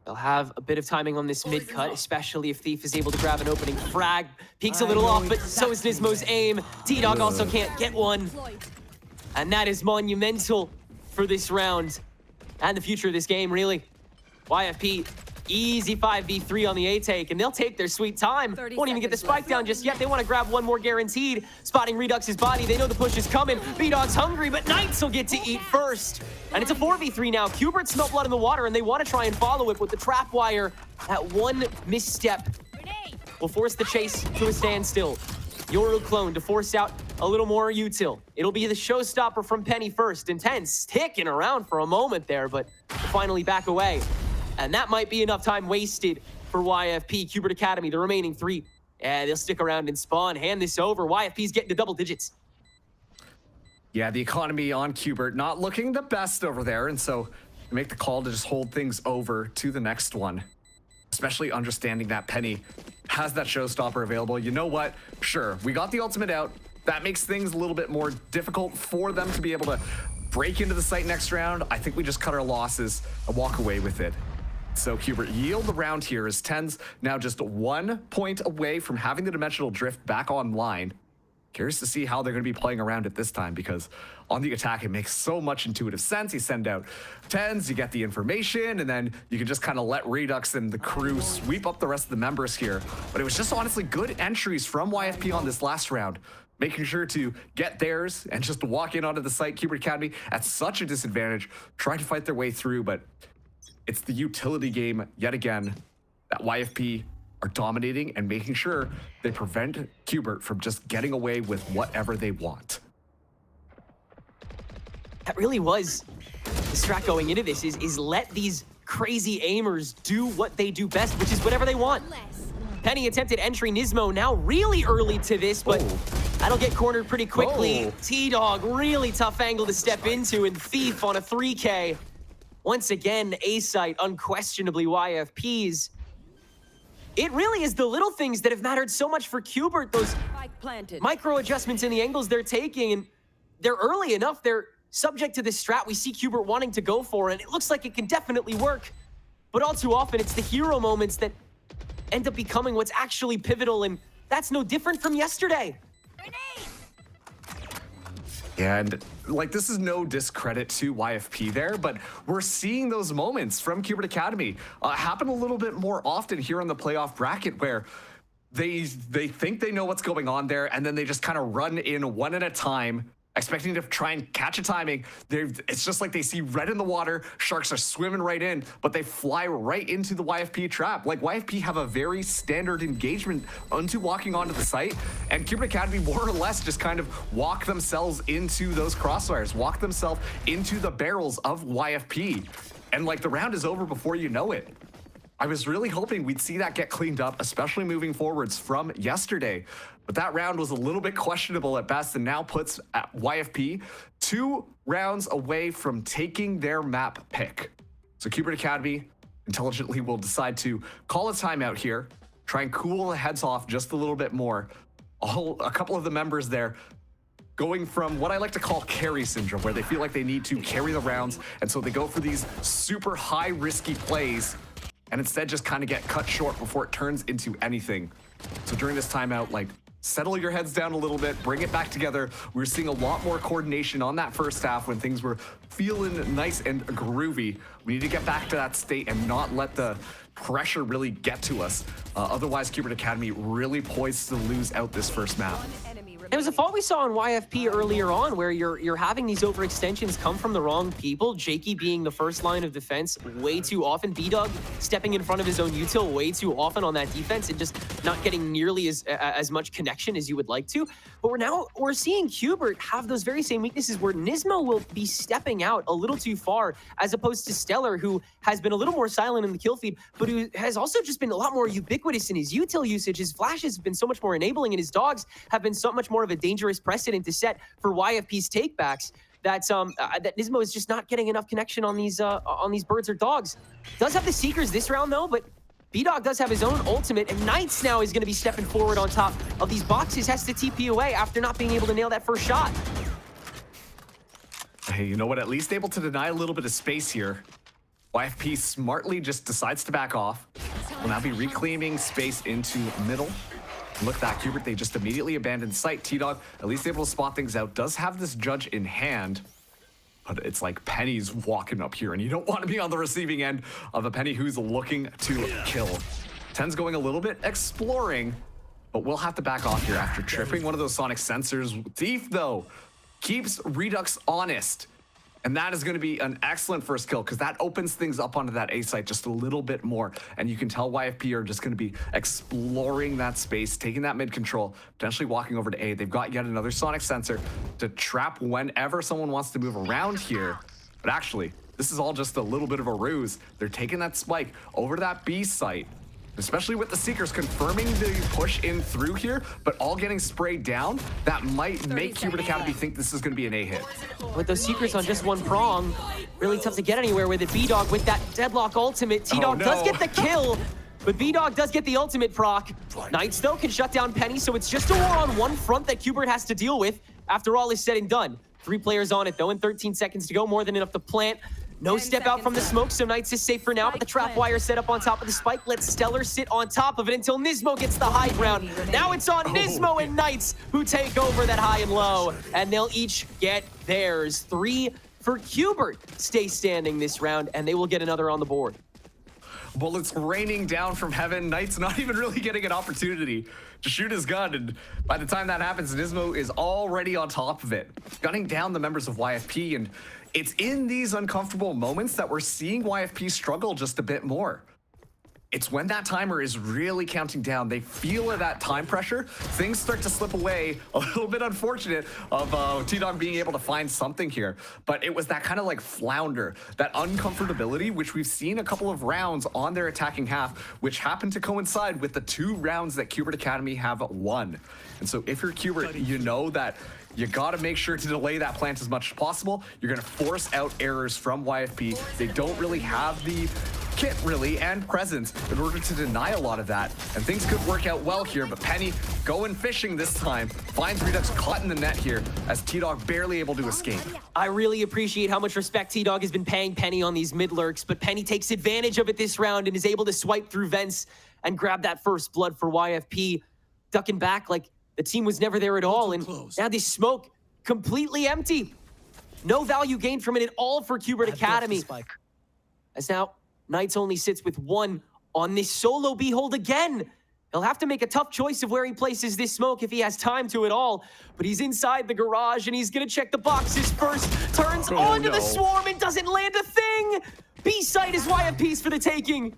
They'll have a bit of timing on this mid cut, especially if Thief is able to grab an opening frag. Peeks a little off, but so is Nismo's aim. T-Dog also can't get one. And that is monumental for this round and the future of this game, really. YFP, easy 5v3 on the A-take, and they'll take their sweet time. Won't even get the spike down just yet. They want to grab one more guaranteed. Spotting Redux's body. They know the push is coming. B-Dog's hungry, but Knights will get to eat first. And it's a 4v3 now. Qbert smelt blood in the water, and they want to try and follow it with the trap wire. That one misstep will force the chase to a standstill. Yoru clone to force out a little more util. It'll be the showstopper from Penny first. TenZ sticking around for a moment there, but finally back away. And that might be enough time wasted for YFP. Qbert Academy, the remaining 3. Yeah, they'll stick around and spawn, hand this over. YFP's getting to double digits. Yeah, the economy on Qbert not looking the best over there, and so they make the call to just hold things over to the next one. Especially understanding that Penny has that showstopper available. You know what? Sure, we got the ultimate out. That makes things a little bit more difficult for them to be able to break into the site next round. I think we just cut our losses and walk away with it. So Qbert yield the round here as TenZ now just 1 point away from having the dimensional drift back online. Curious to see how they're going to be playing around it this time, because on the attack, it makes so much intuitive sense. You send out 10s, you get the information, and then you can just kind of let Redux and the crew sweep up the rest of the members here. But it was just honestly good entries from YFP on this last round, making sure to get theirs and just walk in onto the site. Cubert Academy at such a disadvantage, trying to fight their way through, but it's the utility game yet again that YFP are dominating and making sure they prevent Cubert from just getting away with whatever they want. That really was the strat going into this, is let these crazy aimers do what they do best, which is whatever they want. Penny attempted entry. Nismo now really early to this, but that'll get cornered pretty quickly. T-Dog, really tough angle to step into, and Thief on a 3K. Once again, A-site, unquestionably YFP's. It really is the little things that have mattered so much for Cubert, those micro adjustments in the angles they're taking, and they're early enough, they're subject to this strat we see Cubert wanting to go for, and it looks like it can definitely work. But all too often, it's the hero moments that end up becoming what's actually pivotal, and that's no different from yesterday. Yeah, and like, this is no discredit to YFP there, but we're seeing those moments from Cubert Academy happen a little bit more often here in the playoff bracket, where they think they know what's going on there, and then they just kind of run in one at a time, expecting to try and catch a timing. It's just like they see red in the water, sharks are swimming right in, but they fly right into the YFP trap. Like, YFP have a very standard engagement onto walking onto the site, and Cubert Academy more or less just kind of walk themselves into those crossfires, walk themselves into the barrels of YFP. And like, the round is over before you know it. I was really hoping we'd see that get cleaned up, especially moving forwards from yesterday. But that round was a little bit questionable at best, and now puts YFP 2 rounds away from taking their map pick. So Cubert Academy intelligently will decide to call a timeout here, try and cool the heads off just a little bit more. A couple of the members there going from what I like to call carry syndrome, where they feel like they need to carry the rounds, and so they go for these super high risky plays, and instead just kind of get cut short before it turns into anything. So during this timeout, like, settle your heads down a little bit, bring it back together. We were seeing a lot more coordination on that first half when things were feeling nice and groovy. We need to get back to that state and not let the pressure really get to us. Otherwise, Cubert Academy really poised to lose out this first map. It was a fault we saw in YFP earlier on, where you're having these overextensions come from the wrong people. Jakey being the first line of defense way too often. B-Dog stepping in front of his own util way too often on that defense, and just not getting nearly as much connection as you would like to. But we're seeing Cubert have those very same weaknesses, where Nismo will be stepping out a little too far, as opposed to Stellar, who has been a little more silent in the kill feed, but who has also just been a lot more ubiquitous in his util usage. His flashes have been so much more enabling, and his dogs have been so much more of a dangerous precedent to set for YFP's takebacks, that Nismo is just not getting enough connection on these birds or dogs. Does have the Seekers this round though, but B-Dog does have his own ultimate, and Knights now is going to be stepping forward on top of these boxes, has to TP away after not being able to nail that first shot. Hey, you know what? At least able to deny a little bit of space here. YFP smartly just decides to back off. Will now be reclaiming space into middle. Look, that Cubert, they just immediately abandoned sight. T-Dog, at least able to spot things out, does have this judge in hand, but it's like Penny's walking up here, and you don't want to be on the receiving end of a Penny who's looking to kill. 10's going a little bit exploring, but we'll have to back off here after tripping one of those sonic sensors. Thief, though, keeps Redux honest. And that is going to be an excellent first kill, because that opens things up onto that A site just a little bit more. And you can tell YFP are just going to be exploring that space, taking that mid control, potentially walking over to A. They've got yet another sonic sensor to trap whenever someone wants to move around here. But actually, this is all just a little bit of a ruse. They're taking that spike over to that B site, especially with the Seekers confirming the push in through here, but all getting sprayed down. That might make Cubert Academy think this is going to be an A hit. With those Seekers on just one prong, really tough to get anywhere with it. B-Dog with that deadlock ultimate. T-Dog does get the kill, but B-Dog does get the ultimate proc. Knights, though, can shut down Penny, so it's just a war on one front that Cubert has to deal with after all is said and done. 3 players on it, though, and 13 seconds to go, more than enough to plant. No 10 step out from the seconds smoke, so Knights is safe for now, but the trap wire set up on top of the spike lets Stellar sit on top of it until Nismo gets the high ground. Now it's on Nismo and Knights who take over that high and low, and they'll each get theirs. 3 for Hubert stay standing this round, and they will get another on the board. Bullets raining down from heaven. Knight's not even really getting an opportunity to shoot his gun, and by the time that happens, Nismo is already on top of it, gunning down the members of YFP, and it's in these uncomfortable moments that we're seeing YFP struggle just a bit more. It's when that timer is really counting down, they feel that time pressure, things start to slip away. A little bit unfortunate of T-Dog being able to find something here, but it was that kind of like flounder, that uncomfortability, which we've seen a couple of rounds on their attacking half, which happened to coincide with the 2 rounds that Qbert Academy have won. And so if you're Qbert, you know that you gotta make sure to delay that plant as much as possible. You're gonna force out errors from YFP. They don't really have the kit, really, and presence in order to deny a lot of that. And things could work out well here, but Penny going fishing this time. Finds Redux caught in the net here as T-Dog barely able to escape. I really appreciate how much respect T-Dog has been paying Penny on these mid lurks, but Penny takes advantage of it this round and is able to swipe through vents and grab that first blood for YFP, ducking back like the team was never there at all, and now this smoke completely empty. No value gained from it at all for Qbert Academy. As now, Knights only sits with 1 on this solo behold again. He'll have to make a tough choice of where he places this smoke if he has time to at all, but he's inside the garage and he's gonna check the boxes first. Turns onto the swarm and doesn't land a thing. B-site is YFP's for the taking.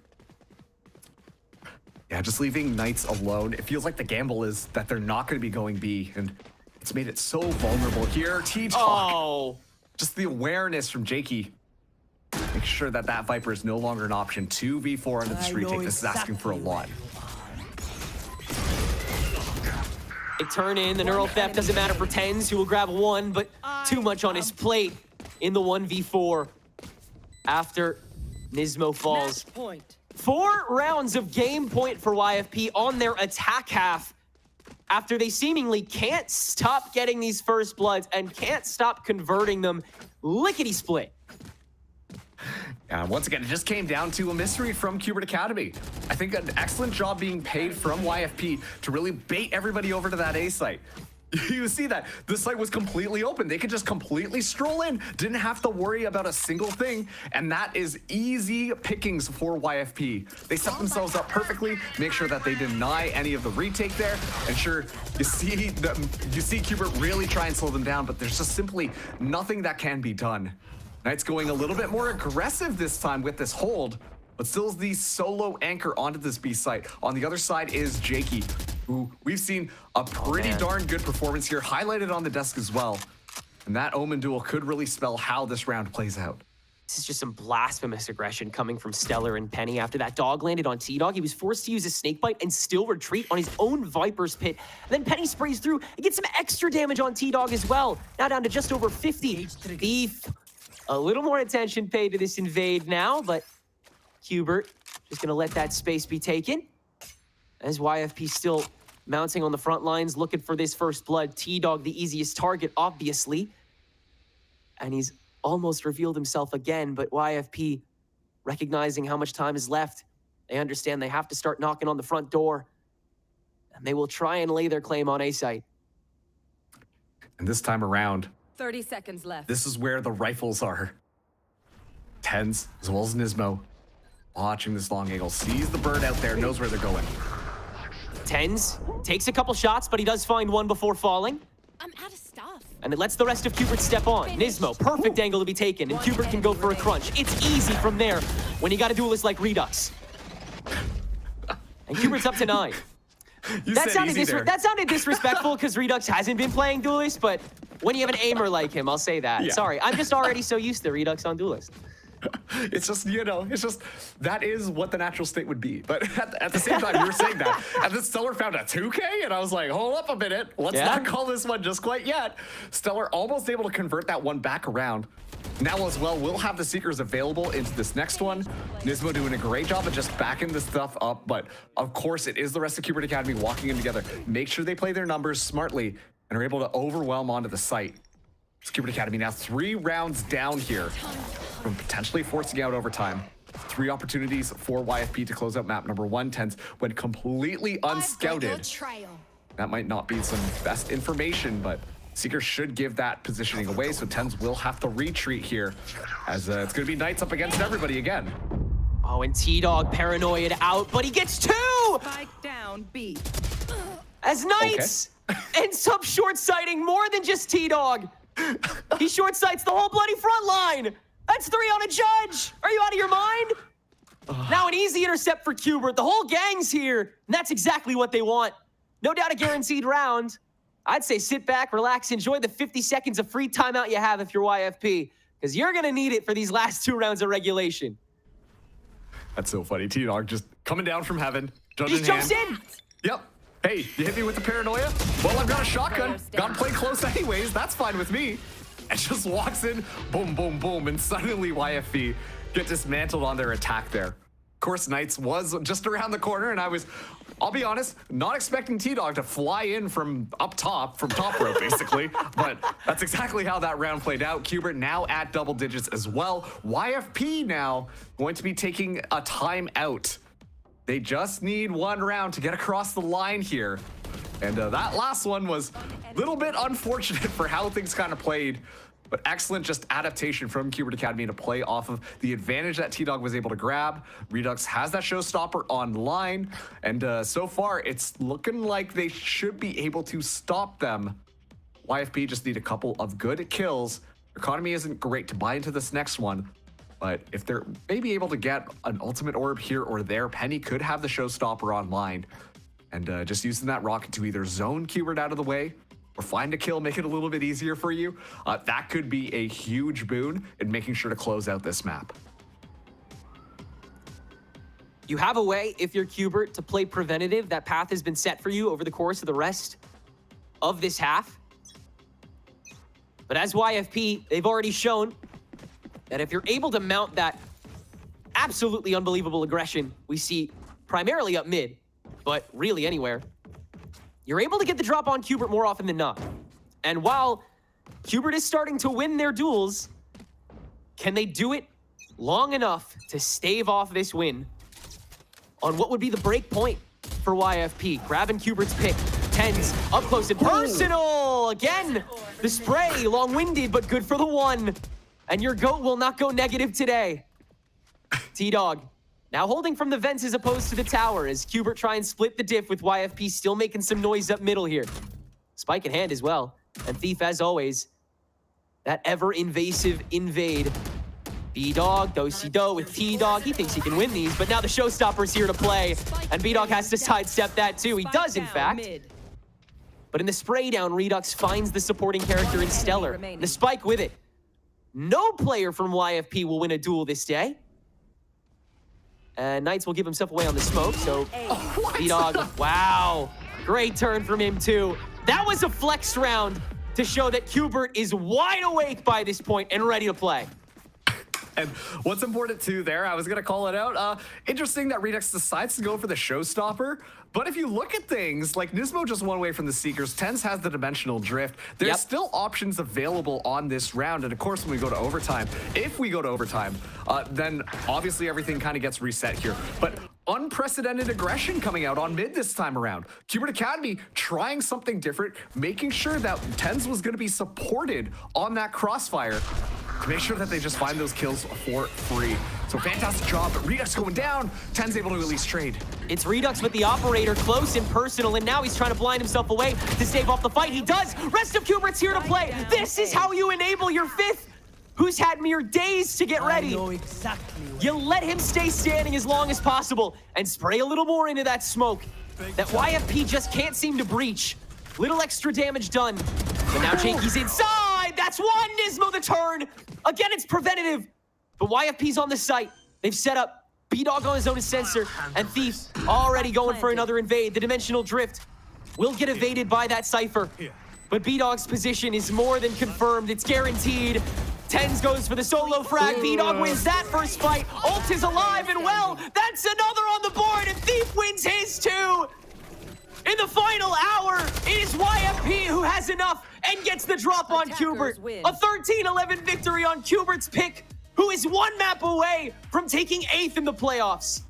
Yeah, just leaving Knights alone. It feels like the gamble is that they're not going to be going B, and it's made it so vulnerable here. T-Talk. Oh. Just the awareness from Jakey. Make sure that that Viper is no longer an option. 2v4 under this retake. This is asking for a lot. They turn in. The neural theft doesn't matter for Tens, who will grab 1, but too much on his plate in the 1v4 after Nismo falls. Match point. 4 rounds of game point for YFP on their attack half after they seemingly can't stop getting these first bloods and can't stop converting them lickety-split. Once again, it just came down to a mystery from Qbert Academy. I think an excellent job being paid from YFP to really bait everybody over to that A site. You see that the site was completely open. They could just completely stroll in, didn't have to worry about a single thing, and that is easy pickings for YFP. They set themselves up perfectly, make sure that they deny any of the retake there, and sure, you see Qbert really try and slow them down, but there's just simply nothing that can be done. Knight's going a little bit more aggressive this time with this hold, but still is the solo anchor onto this B site. On the other side is Jakey, who we've seen a pretty darn good performance here, highlighted on the desk as well. And that Omen duel could really spell how this round plays out. This is just some blasphemous aggression coming from Stellar and Penny. After that dog landed on T-Dog, he was forced to use a snake bite and still retreat on his own Viper's pit. And then Penny sprays through and gets some extra damage on T-Dog as well. Now down to just over 50. Beef. A little more attention paid to this invade now, but Qbert just gonna let that space be taken. As YFP still mounting on the front lines, looking for this first blood. T-Dog, the easiest target, obviously. And he's almost revealed himself again, but YFP, recognizing how much time is left, they understand they have to start knocking on the front door. And they will try and lay their claim on A site. And this time around, 30 seconds left. this is where the rifles are. Tens, as well as Nismo, watching this long angle, sees the bird out there, knows where they're going. Tens takes a couple shots, but he does find 1 before falling. I'm out of stuff. And it lets the rest of Qbert step on. Nismo, perfect angle to be taken, and Qbert can go for a crunch. It's easy from there when you got a duelist like Redux. And Qbert's up to 9. That sounded disrespectful because Redux hasn't been playing Duelist, but when you have an aimer like him, I'll say that. Yeah. Sorry, I'm just already so used to Redux on Duelist. It's just, you know, it's just, that is what the natural state would be. But at the same time, you were saying that. And then Stellar found a 2K, and I was like, hold up a minute. Let's not call this one just quite yet. Stellar almost able to convert that one back around. Now as well, we'll have the Seekers available into this next one. Nismo doing a great job of just backing this stuff up. But of course, it is the rest of Qbert Academy walking in together. Make sure they play their numbers smartly and are able to overwhelm onto the site. Cubert Academy now 3 rounds down here from potentially forcing out overtime. 3 opportunities for YFP to close out map number 1. TenZ went completely unscouted. That might not be some best information, but Seeker should give that positioning away, so TenZ will have to retreat here, as it's going to be Knights up against everybody again. Oh, and T-Dog paranoid out, but he gets 2! Spike down, B. As Knights ends up short-sighting more than just T-Dog. He short-sights the whole bloody front line. That's 3 on a judge. Are you out of your mind? Now an easy intercept for Cubert. The whole gang's here, and that's exactly what they want. No doubt a guaranteed round. I'd say sit back, relax, enjoy the 50 seconds of free timeout you have if you're YFP, because you're going to need it for these last 2 rounds of regulation. That's so funny. T-Dog just coming down from heaven. Just jumps in. Yep. Hey, you hit me with the paranoia? Well, I've got a shotgun. Gotta play close anyways. That's fine with me. And just walks in, boom, boom, boom, and suddenly YFP get dismantled on their attack there. Of course, Knights was just around the corner, and I'll be honest, not expecting T-Dog to fly in from up top, from top row, basically. But that's exactly how that round played out. Cubert now at double digits as well. YFP now going to be taking a timeout. They just need 1 round to get across the line here. And that last one was a little bit unfortunate for how things kind of played. But excellent just adaptation from Cubert Academy to play off of the advantage that T-Dog was able to grab. Redux has that showstopper online, and so far it's looking like they should be able to stop them. YFP just need a couple of good kills. Economy isn't great to buy into this next one, but if they're maybe able to get an ultimate orb here or there, Penny could have the showstopper online. And just using that rocket to either zone Cubert out of the way or find a kill, make it a little bit easier for you. That could be a huge boon in making sure to close out this map. You have a way, if you're Cubert, to play preventative. That path has been set for you over the course of the rest of this half. But as YFP, they've already shown that if you're able to mount that absolutely unbelievable aggression we see primarily up mid, but really anywhere, you're able to get the drop on Cubert more often than not. And while Cubert is starting to win their duels, can they do it long enough to stave off this win on what would be the break point for YFP? Grabbing Cubert's pick. TenZ up close and personal. Again, the spray, long-winded, but good for the 1. And your GOAT will not go negative today. T-Dog now holding from the vents as opposed to the tower as Cubert try and split the diff with YFP still making some noise up middle here. Spike in hand as well. And Thief, as always, that ever-invasive invade. B-Dog, do-si-do with T-Dog. He thinks he can win these, but now the showstopper's here to play. And B-Dog has to sidestep that too. He does, in fact. But in the spray down, Redux finds the supporting character in Stellar. The spike with it. No player from YFP will win a duel this day. And Knights will give himself away on the smoke, so B-Dog, wow. Great turn from him too. That was a flex round to show that Cubert is wide awake by this point and ready to play. And what's important too there, I was going to call it out, interesting that Redux decides to go for the showstopper, but if you look at things, like Nismo just one away from the Seekers, TenZ has the dimensional drift, there's still options available on this round, and of course when we go to overtime, if we go to overtime, then obviously everything kind of gets reset here, but unprecedented aggression coming out on mid this time around. Cubert Academy trying something different, making sure that TenZ was going to be supported on that crossfire, to make sure that they just find those kills for free. So fantastic job, but Redux going down. TenZ able to at least trade. It's Redux with the operator close and personal, and now he's trying to blind himself away to stave off the fight. He does. Rest of Cubert's here to play. This is how you enable your 5th, who's had mere days to get ready. I know exactly. You let him stay standing as long as possible and spray a little more into that smoke that YFP just can't seem to breach. Little extra damage done. But now Jakey's inside. That's 1. Nismo the turn. Again, it's preventative. But YFP's on the site. They've set up B-Dog on his own sensor. And Thief already going for another invade. The dimensional drift will get evaded by that Cypher. But B-Dog's position is more than confirmed. It's guaranteed. TenZ goes for the solo frag. B-Dog wins that first fight. Ult is alive and well. That's another on the board. And Thief wins his too. In the final hour, it is YFP YFP who has enough and gets the drop on Attackers Qbert. win. A 13-11 victory on Qbert's pick, who is one map away from taking 8th in the playoffs.